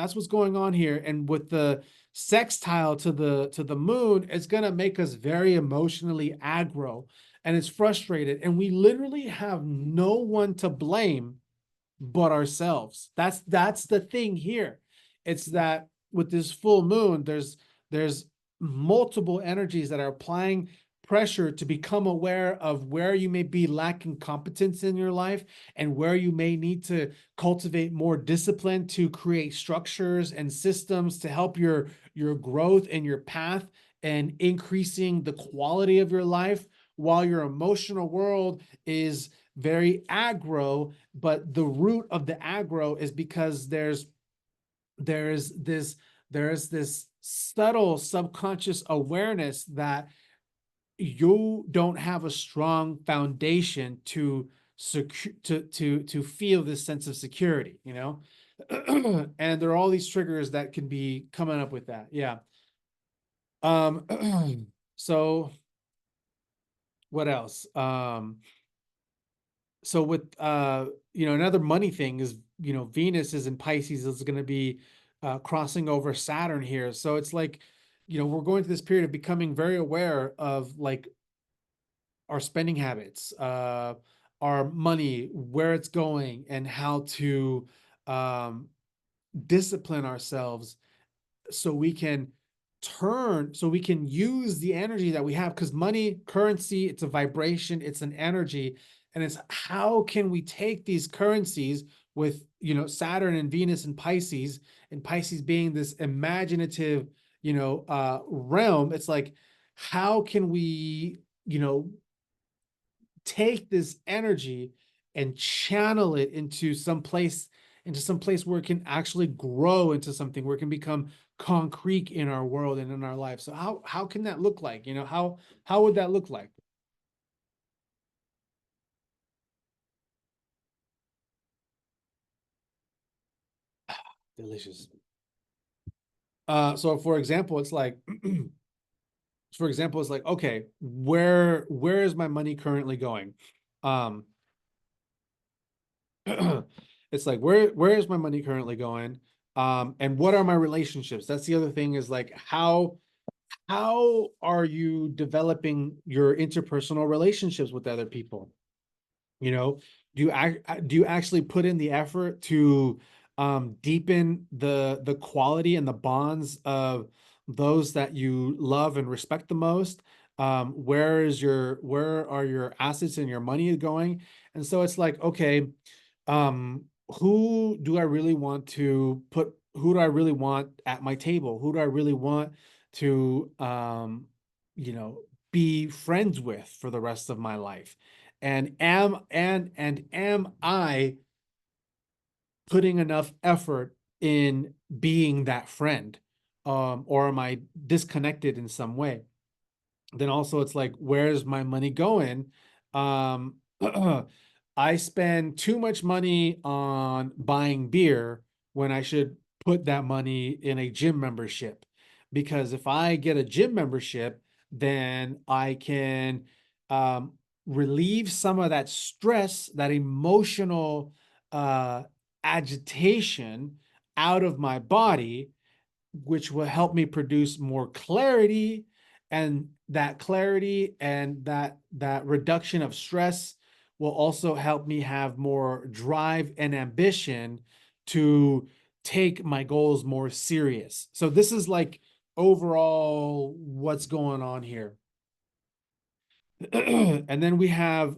on here. And with the sextile to the moon, it's gonna make us very emotionally aggro, and it's frustrated. And we literally have no one to blame but ourselves. That's the thing here. It's that with this full moon, there's multiple energies that are applying pressure to become aware of where you may be lacking competence in your life and where you may need to cultivate more discipline to create structures and systems to help your growth and your path and increasing the quality of your life, while your emotional world is very aggro. But the root of the aggro is because there's this subtle subconscious awareness that you don't have a strong foundation to secure to feel this sense of security, you know. And there are all these triggers that can be coming up with that. Yeah. um so what else? So with another money thing is, Venus is in Pisces, is going to be crossing over Saturn here. So it's like, we're going through this period of becoming very aware of like our spending habits, our money, where it's going, and how to um, discipline ourselves so we can so we can use the energy that we have, because money, currency, it's a vibration, it's an energy. And it's how can we take these currencies with, Saturn and Venus and Pisces being this imaginative, realm. It's like, how can we, you know take this energy and channel it into some place where it can actually grow into something, where it can become concrete in our world and in our life. So how can that look like? How would that look like? Delicious. So for example, it's like okay, where is my money currently going? Um, it's like, where is my money currently going? And what are my relationships? That's the other thing, is like, how are you developing your interpersonal relationships with other people? You know, do you actually put in the effort to deepen the quality and the bonds of those that you love and respect the most? Where are your assets and your money going? And so it's like, okay, who do I really want to put, who do I really want at my table? Who do I really want to you know be friends with for the rest of my life? And am I putting enough effort in being that friend? Or am I disconnected in some way? Then also it's like, where's my money going? Um, I spend too much money on buying beer when I should put that money in a gym membership. Because if I get a gym membership, then I can um, relieve some of that stress, that emotional uh, agitation out of my body, which will help me produce more clarity. And that clarity and that reduction of stress will also help me have more drive and ambition to take my goals more serious. So this is like overall what's going on here. And then we have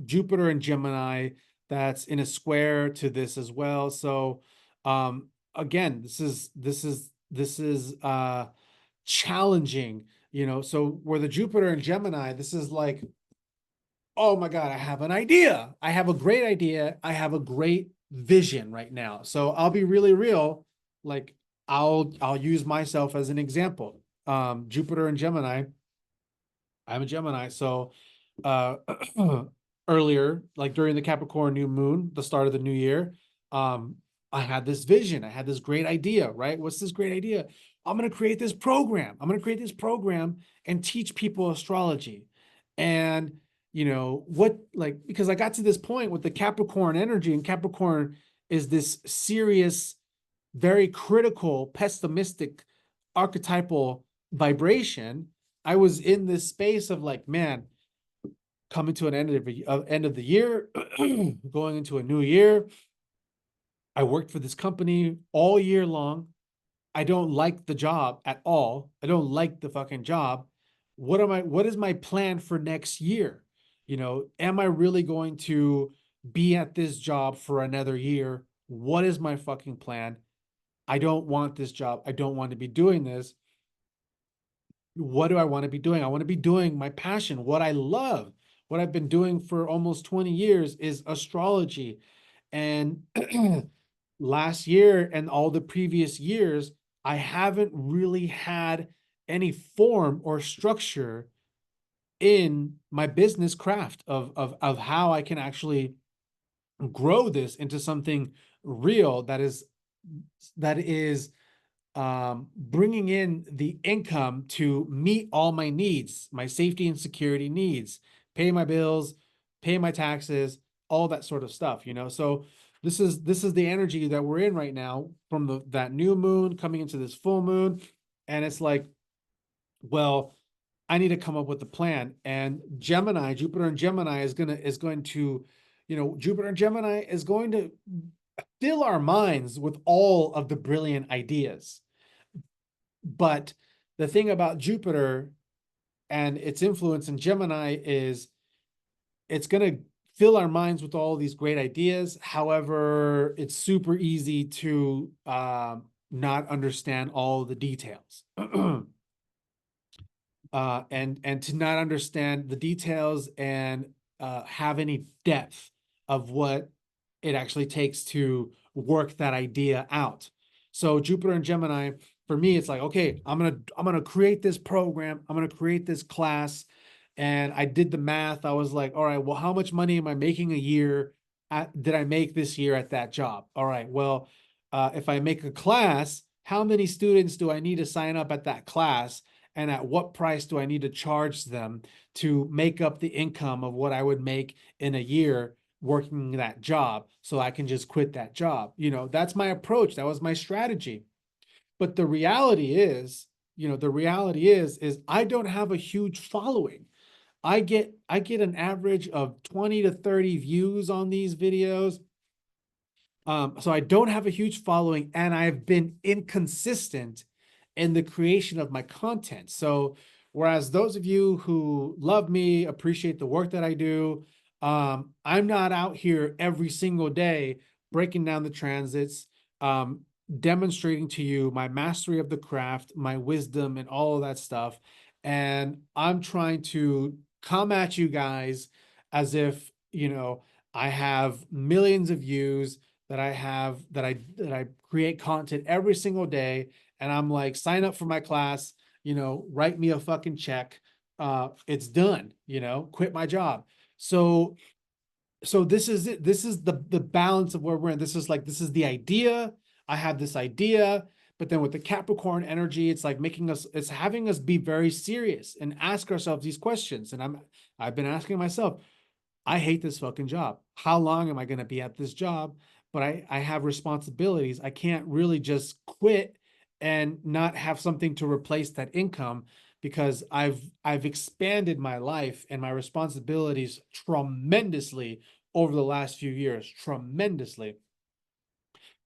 Jupiter and Gemini that's in a square to this as well. So again, this is challenging, So where the Jupiter and Gemini, this is like, oh my God, I have an idea. I have a great idea. I have a great vision right now. So I'll be really real. Like, I'll use myself as an example. Jupiter and Gemini, I'm a Gemini. So uh earlier, like during the Capricorn new moon, the start of the new year, um, I had this vision, I had this great idea, right? What's this great idea? I'm gonna create this program. I'm gonna create this program and teach people astrology. And what, like, because I got to this point with the Capricorn energy, and Capricorn is this serious, very critical, pessimistic, archetypal vibration. I was in this space of like, man, coming to an end of the year, going into a new year. I worked for this company all year long. I don't like the job at all. I don't like the fucking job. What is my plan for next year? Am I really going to be at this job for another year? What is my fucking plan? I don't want this job. I don't want to be doing this. What do I want to be doing? I want to be doing my passion, what I love. What I've been doing for almost 20 years is astrology. And last year and all the previous years, I haven't really had any form or structure in my business craft of how I can actually grow this into something real that is bringing in the income to meet all my needs, my safety and security needs, pay my bills, pay my taxes, all that sort of stuff, you know? So this is the energy that we're in right now from that new moon coming into this full moon. And it's like, well, I need to come up with a plan. And Gemini, Jupiter and Gemini is going to, Jupiter and Gemini is going to fill our minds with all of the brilliant ideas. But the thing about Jupiter and its influence in Gemini is it's going to fill our minds with all these great ideas. However, it's super easy to not understand all the details. And to not understand the details and have any depth of what it actually takes to work that idea out. So Jupiter and Gemini, for me, it's like, okay, I'm gonna create this program, I'm gonna create this class. And I did the math. I was like, all right, well, how much money am I making a year did I make this year at that job? All right, well, if I make a class, how many students do I need to sign up at that class? And at what price do I need to charge them to make up the income of what I would make in a year working that job so I can just quit that job? That's my approach. That was my strategy. But the reality is I don't have a huge following. I get an average of 20 to 30 views on these videos. So I don't have a huge following, and I've been inconsistent in the creation of my content. So whereas those of you who love me, appreciate the work that I do, I'm not out here every single day breaking down the transits, um, demonstrating to you my mastery of the craft, my wisdom, and all of that stuff. And I'm trying to come at you guys as if, I have millions of views, that I create content every single day, and I'm like, sign up for my class, write me a fucking check. It's done, quit my job. So this is it. This is the balance of where we're in. This is the idea. I have this idea, but then with the Capricorn energy, it's like it's having us be very serious and ask ourselves these questions. And I've been asking myself, I hate this fucking job. How long am I going to be at this job? But I have responsibilities. I can't really just quit and not have something to replace that income, because I've expanded my life and my responsibilities tremendously over the last few years, tremendously.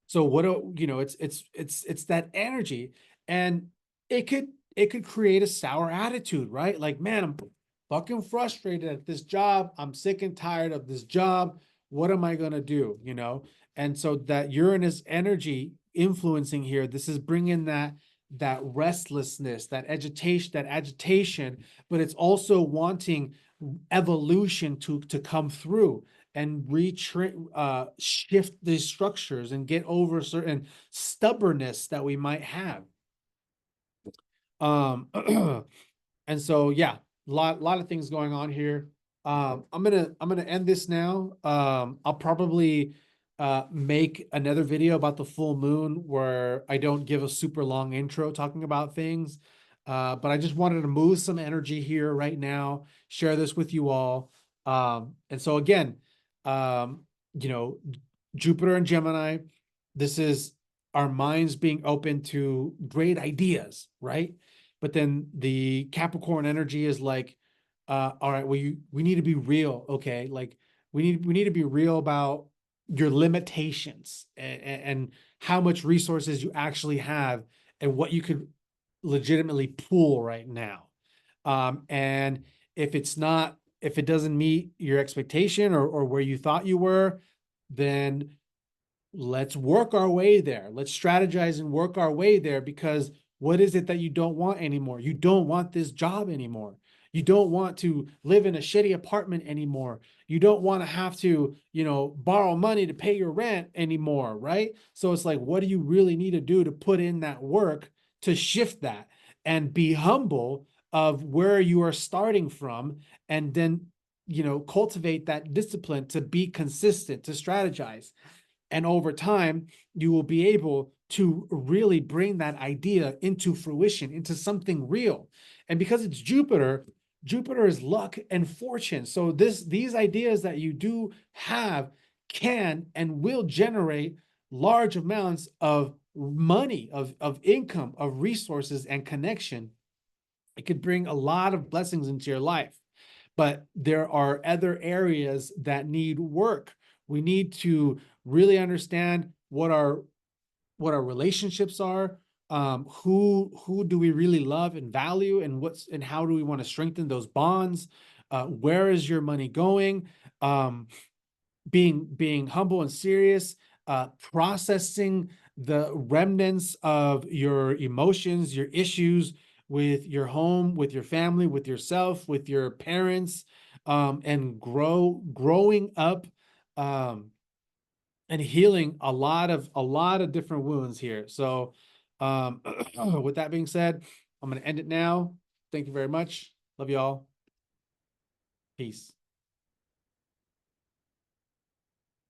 So it's that energy, and it could create a sour attitude, right? Like, man, I'm fucking frustrated at this job. I'm sick and tired of this job. What am I gonna do? And so that Uranus energy influencing here, this is bringing that restlessness, that agitation, but it's also wanting evolution to come through and shift these structures and get over certain stubbornness that we might have. Um, and so yeah, lot of things going on here. I'm gonna end this now. I'll probably make another video about the full moon where I don't give a super long intro talking about things. But I just wanted to move some energy here right now, share this with you all. And so again, um, you know, Jupiter and Gemini, this is our minds being open to great ideas, right? But then the Capricorn energy is like, all right, we need to be real, okay? Like we need to be real about your limitations, and how much resources you actually have and what you could legitimately pool right now. And if it doesn't meet your expectation, or where you thought you were, then let's work our way there. Let's strategize and work our way there, because what is it that you don't want anymore? You don't want this job anymore. You don't want to live in a shitty apartment anymore. You don't want to have to, borrow money to pay your rent anymore, right? So it's like, what do you really need to do to put in that work to shift that and be humble of where you are starting from, and then, cultivate that discipline to be consistent, to strategize. And over time, you will be able to really bring that idea into fruition, into something real. And because it's Jupiter, Jupiter is luck and fortune. So these ideas that you do have can and will generate large amounts of money, of income, of resources and connection. It could bring a lot of blessings into your life. But there are other areas that need work. We need to really understand what our relationships are. Who do we really love and value, and how do we want to strengthen those bonds? Where is your money going? Being humble and serious, processing the remnants of your emotions, your issues with your home, with your family, with yourself, with your parents, and growing up, um, and healing a lot of different wounds here. So, with that being said, I'm going to end it now. Thank you very much. Love y'all. Peace.